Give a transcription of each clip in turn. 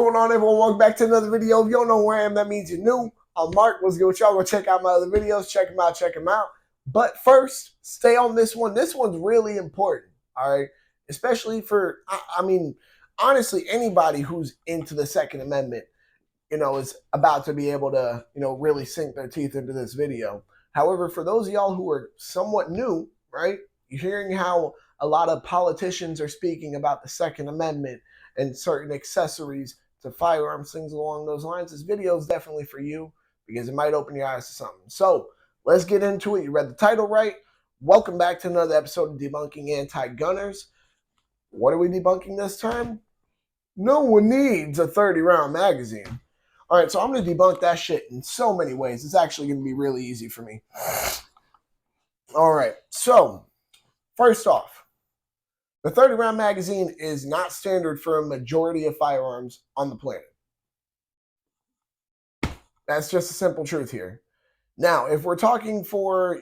What's going on, everyone? Welcome back to another video. If you don't know where I am, that means you're new. I'm Mark. What's good with y'all? Go check out my other videos. Check them out. Check them out. But first, stay on this one. This one's really important, all right? Especially for, honestly, anybody who's into the Second Amendment, is about to be able to, really sink their teeth into this video. However, for those of y'all who are somewhat new, right, you're hearing how a lot of politicians are speaking about the Second Amendment and certain accessories to firearms, things along those lines. This video is definitely for you because it might open your eyes to something. So let's get into it. You read the title right. Welcome back to another episode of Debunking Anti Gunners. What are we debunking this time? No one needs a 30-round magazine. All right, so I'm going to debunk that shit in so many ways. It's actually going to be really easy for me. All right, so first off, the 30-round magazine is not standard for a majority of firearms on the planet. That's just a simple truth here. Now, if we're talking for,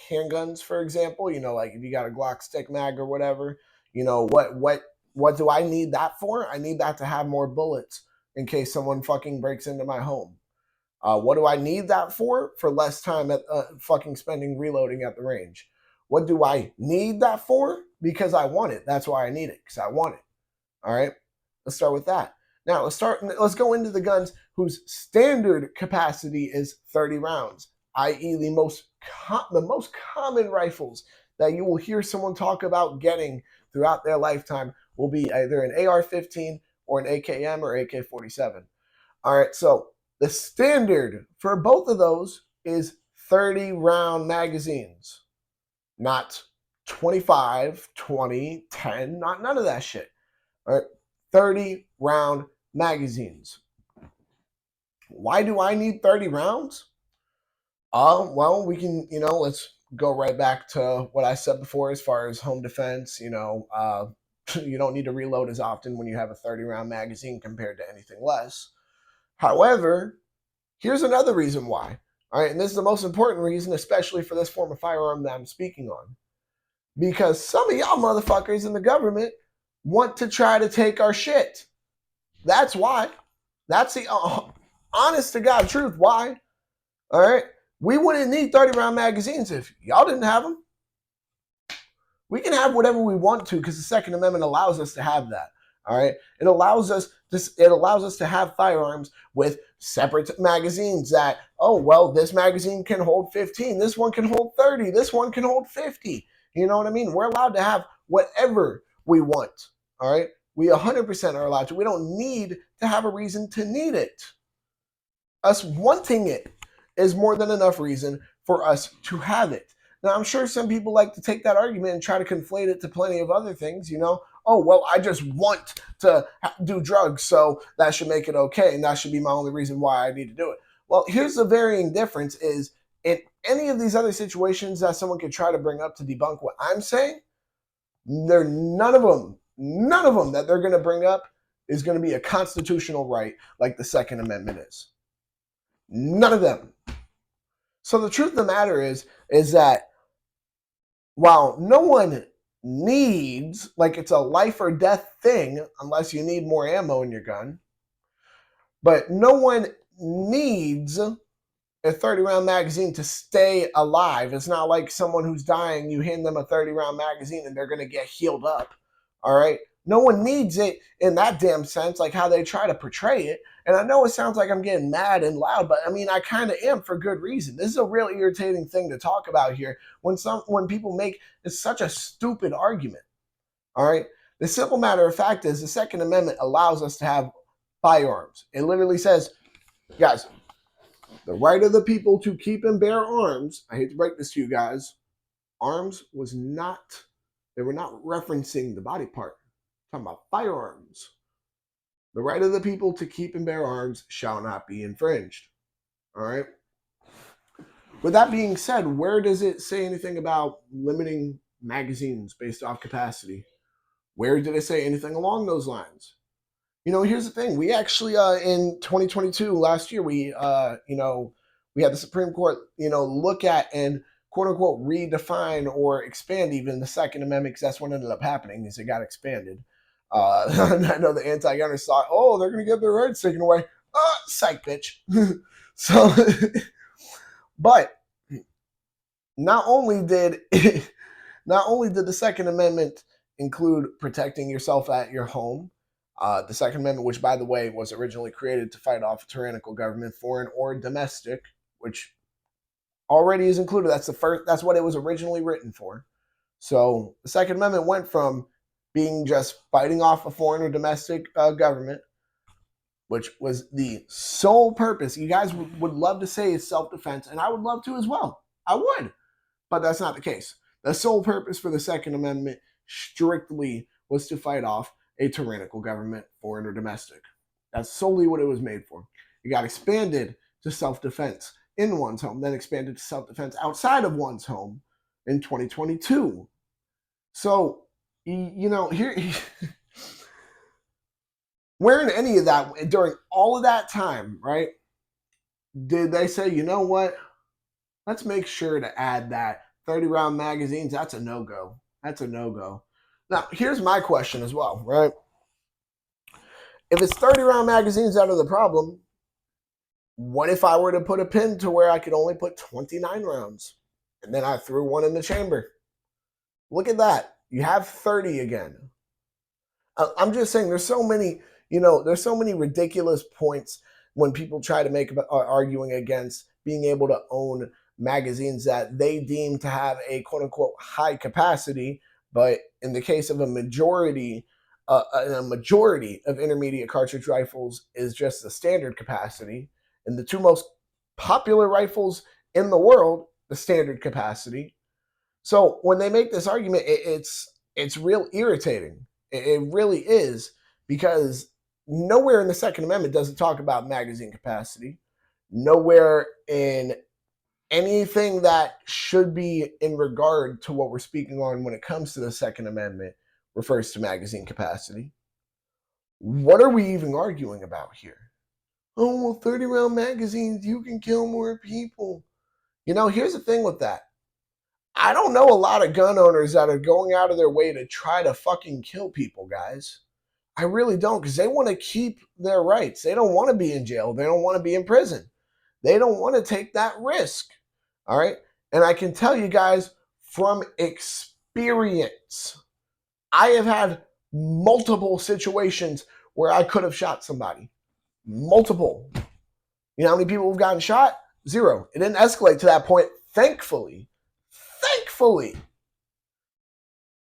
handguns, for example, like if you got a Glock stick mag or whatever, what do I need that for? I need that to have more bullets in case someone fucking breaks into my home. What do I need that for? For less time at fucking spending reloading at the range. What do I need that for? Because I want it. That's why I need it, because I want it. All right, let's start with that. Now, let's go into the guns whose standard capacity is 30 rounds, i.e. the most common rifles that you will hear someone talk about getting throughout their lifetime will be either an AR-15 or an AKM or AK-47. All right, so the standard for both of those is 30-round magazines. Not 25, 20, 10, none of that shit. All right, 30-round magazines. Why do I need 30 rounds? Well, we can, let's go right back to what I said before as far as home defense. You don't need to reload as often when you have a 30-round magazine compared to anything less. However, here's another reason why. All right, and this is the most important reason, especially for this form of firearm that I'm speaking on. Because some of y'all motherfuckers in the government want to try to take our shit. That's why. That's the honest to God truth. Why? All right, we wouldn't need 30-round magazines if y'all didn't have them. We can have whatever we want to because the Second Amendment allows us to have that. All right, it allows us to have firearms with separate magazines that, oh, well, this magazine can hold 15, this one can hold 30, this one can hold 50. You know what I mean? We're allowed to have whatever we want. All right, we 100% are allowed to. We don't need to have a reason to need it. Us wanting it is more than enough reason for us to have it. Now, I'm sure some people like to take that argument and try to conflate it to plenty of other things, Oh, well, I just want to do drugs, so that should make it okay, and that should be my only reason why I need to do it. Well, here's the varying difference is in any of these other situations that someone could try to bring up to debunk what I'm saying, none of them that they're going to bring up is going to be a constitutional right like the Second Amendment is. None of them. So the truth of the matter is that while no one needs, like it's a life or death thing, unless you need more ammo in your gun, but no one needs a 30-round magazine to stay alive. It's not like someone who's dying, you hand them a 30-round magazine and they're going to get healed up. All right? No one needs it in that damn sense, like how they try to portray it. And I know it sounds like I'm getting mad and loud, but I mean, I kind of am for good reason. This is a real irritating thing to talk about here when people make it's such a stupid argument. All right? The simple matter of fact is the Second Amendment allows us to have firearms. It literally says, guys, the right of the people to keep and bear arms. I hate to break this to you guys. Arms they were not referencing the body part. Talking about firearms. The right of the people to keep and bear arms shall not be infringed. All right. With that being said, where does it say anything about limiting magazines based off capacity? Where did it say anything along those lines? Here's the thing. We actually, in 2022, last year, we had the Supreme Court, look at and quote unquote redefine or expand even the Second Amendment, because that's what ended up happening is it got expanded. I know the anti-gunners thought, oh, they're going to get their rights taken away. Psych, bitch. So, but not only did the Second Amendment include protecting yourself at your home, the Second Amendment, which by the way was originally created to fight off a tyrannical government, foreign or domestic, which already is included. That's what it was originally written for. So the Second Amendment went from being just fighting off a foreign or domestic government, which was the sole purpose. You guys would love to say is self-defense, and I would love to as well. I would, but that's not the case. The sole purpose for the Second Amendment strictly was to fight off a tyrannical government, foreign or domestic. That's solely what it was made for. It got expanded to self-defense in one's home, then expanded to self-defense outside of one's home in 2022. So, here, wearing any of that during all of that time, right? Did they say, you know what? Let's make sure to add that 30-round magazines. That's a no-go. That's a no-go. Now, here's my question as well, right? If it's 30-round magazines out of the problem, what if I were to put a pin to where I could only put 29 rounds? And then I threw one in the chamber. Look at that. You have 30 again. I'm just saying there's so many ridiculous points when people try to make arguing against being able to own magazines that they deem to have a quote-unquote high capacity, but in the case of a majority of intermediate cartridge rifles is just the standard capacity, and the two most popular rifles in the world, the standard capacity. So when they make this argument, it's real irritating. It really is, because nowhere in the Second Amendment does it talk about magazine capacity. Nowhere in anything that should be in regard to what we're speaking on when it comes to the Second Amendment refers to magazine capacity. What are we even arguing about here? Oh, well, 30-round magazines, you can kill more people. Here's the thing with that. I don't know a lot of gun owners that are going out of their way to try to fucking kill people, guys. I really don't, because they want to keep their rights. They don't want to be in jail. They don't want to be in prison. They don't want to take that risk. All right? And I can tell you guys from experience, I have had multiple situations where I could have shot somebody. Multiple. You know how many people have gotten shot? 0. It didn't escalate to that point, thankfully. Thankfully.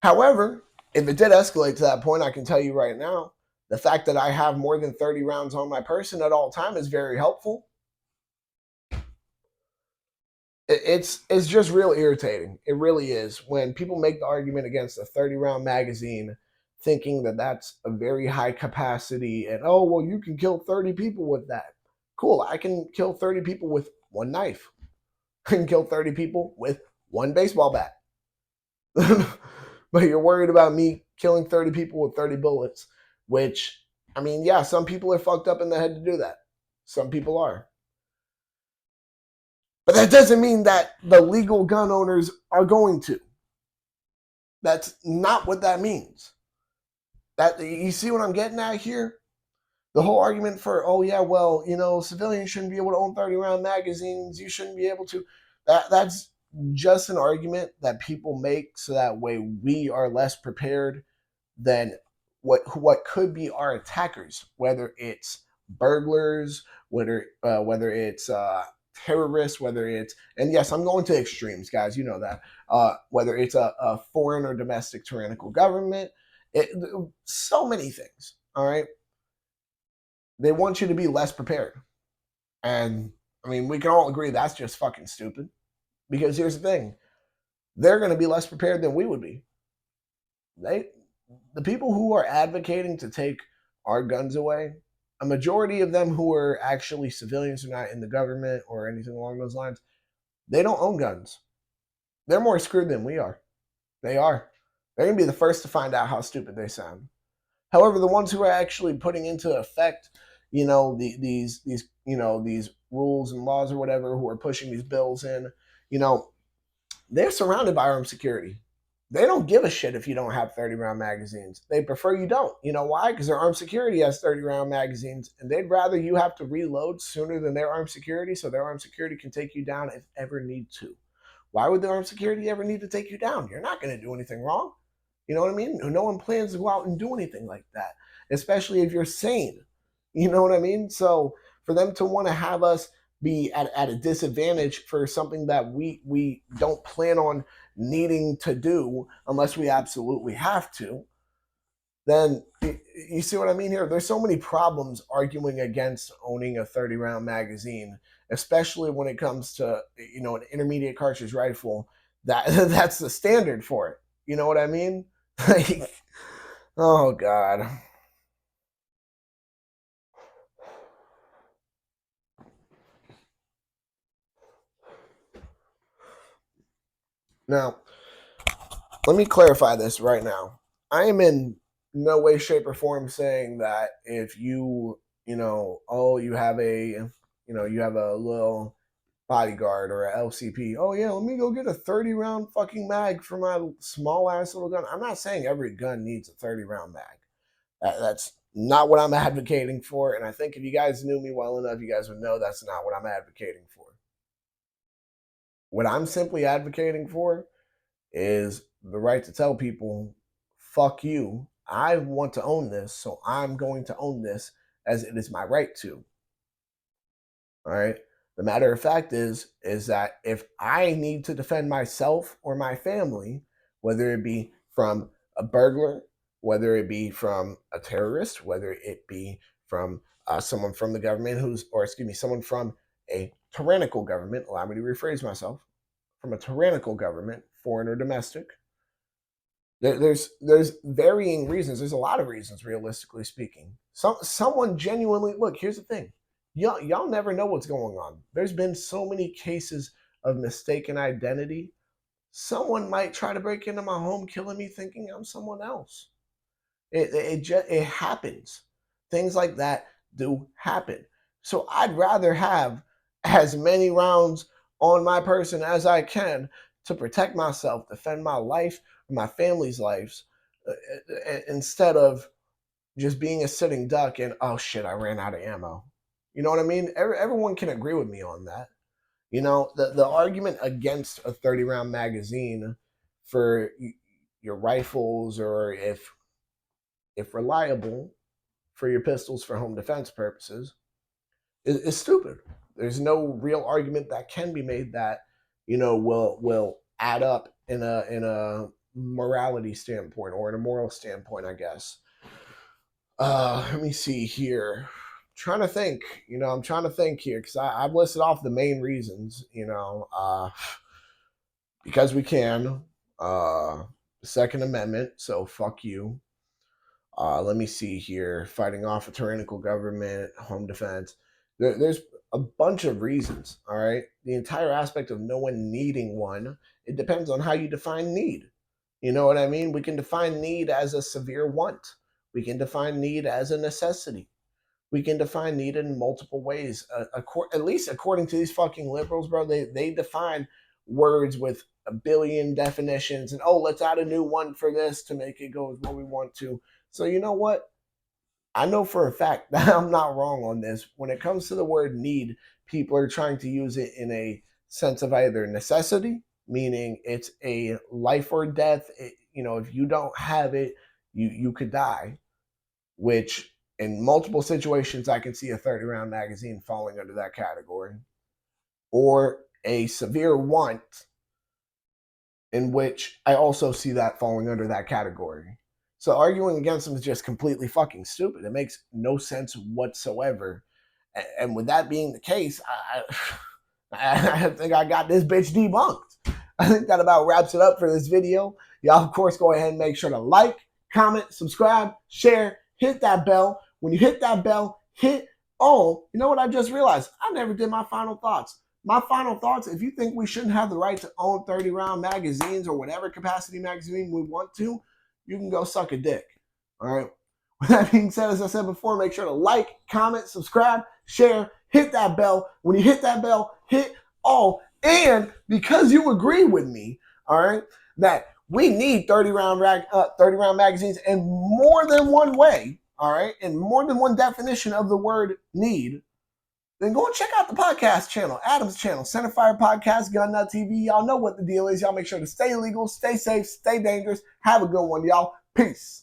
However, if it did escalate to that point, I can tell you right now, the fact that I have more than 30 rounds on my person at all time is very helpful. It's just real irritating. It really is when people make the argument against a 30-round magazine, thinking that that's a very high capacity, and oh, well, you can kill 30 people with that. Cool, I can kill 30 people with one knife. I can kill 30 people with one baseball bat. But you're worried about me killing 30 people with 30 bullets, which, I mean, yeah, some people are fucked up in the head to do that. Some people are. But that doesn't mean that the legal gun owners are going to. That's not what that means. You see what I'm getting at here? The whole argument for, oh yeah, well, civilians shouldn't be able to own 30-round magazines. You shouldn't be able to. That's just an argument that people make so that way we are less prepared than what could be our attackers, whether it's burglars, whether it's terrorists, whether it's, and yes, I'm going to extremes, guys, you know that, whether it's a foreign or domestic tyrannical government, so many things, all right? They want you to be less prepared. And, I mean, we can all agree that's just fucking stupid. Because here's the thing. They're going to be less prepared than we would be. The people who are advocating to take our guns away, a majority of them who are actually civilians, who are not in the government or anything along those lines, they don't own guns. They're more screwed than we are. They are. They're going to be the first to find out how stupid they sound. However, the ones who are actually putting into effect, these rules and laws or whatever, who are pushing these bills in, they're surrounded by armed security. They don't give a shit if you don't have 30 round magazines. They prefer you don't. You know why? Because their armed security has 30 round magazines, and they'd rather you have to reload sooner than their armed security so their armed security can take you down if ever need to. Why would the armed security ever need to take you down? You're not going to do anything wrong. You know what I mean? No one plans to go out and do anything like that, especially if you're sane. You know what I mean? So for them to want to have us be at a disadvantage for something that we don't plan on needing to do unless we absolutely have to, then you see what I mean here? There's so many problems arguing against owning a 30 round magazine, especially when it comes to, you know, an intermediate cartridge rifle. That's the standard for it. You know what I mean? Like, oh God. Now, let me clarify this right now. I am in no way, shape, or form saying that if you know, oh, you have you have a little bodyguard or a LCP. Oh yeah, let me go get a 30 round fucking mag for my small ass little gun. I'm not saying every gun needs a 30 round mag. That's not what I'm advocating for. And I think if you guys knew me well enough, you guys would know that's not what I'm advocating for. What I'm simply advocating for is the right to tell people, fuck you. I want to own this, so I'm going to own this as it is my right to. All right. The matter of fact is that if I need to defend myself or my family, whether it be from a burglar, whether it be from a terrorist, whether it be from someone from the government someone from a tyrannical government, allow me to rephrase myself, from a tyrannical government, foreign or domestic, there's varying reasons. There's a lot of reasons, realistically speaking. Someone genuinely look. Here's the thing, y'all never know what's going on. There's been so many cases of mistaken identity. Someone might try to break into my home, killing me, thinking I'm someone else. It happens. Things like that do happen. So I'd rather have as many rounds on my person as I can to protect myself, defend my life, my family's lives, instead of just being a sitting duck and, oh shit, I ran out of ammo. You know what I mean? Everyone can agree with me on that. You know, the argument against a 30 round magazine for your rifles, or if reliable, for your pistols for home defense purposes, is stupid. There's no real argument that can be made that, you know, will add up in a morality standpoint or in a moral standpoint, I guess. Let me see here. I'm trying to think here because I've listed off the main reasons, because we can. Second Amendment, so fuck you. Let me see here. Fighting off a tyrannical government, home defense. There's a bunch of reasons, all right? The entire aspect of no one needing one, it depends on how you define need. You know what I mean? We can define need as a severe want. We can define need as a necessity. We can define need in multiple ways. At least according to these fucking liberals, bro, they define words with a billion definitions, and oh, let's add a new one for this to make it go as what we want to. So you know what? I know for a fact that I'm not wrong on this. When it comes to the word need, people are trying to use it in a sense of either necessity, meaning it's a life or death. If you don't have it, you could die, which in multiple situations, I can see a 30 round magazine falling under that category, or a severe want, in which I also see that falling under that category. So arguing against them is just completely fucking stupid. It makes no sense whatsoever. And with that being the case, I think I got this bitch debunked. I think that about wraps it up for this video. Y'all, of course, go ahead and make sure to like, comment, subscribe, share, hit that bell. When you hit that bell, hit all. You know what I just realized? I never did my final thoughts. My final thoughts, if you think we shouldn't have the right to own 30 round magazines or whatever capacity magazine we want to, you can go suck a dick. All right. With that being said, as I said before, make sure to like, comment, subscribe, share, hit that bell. When you hit that bell, hit all. And because you agree with me, all right, that We need 30 round magazines in more than one way, all right, and more than one definition of the word need. Then go and check out the podcast channel, Adam's channel, Centerfire Podcast, Gun Nut TV. Y'all know what the deal is. Y'all make sure to stay legal, stay safe, stay dangerous. Have a good one, y'all. Peace.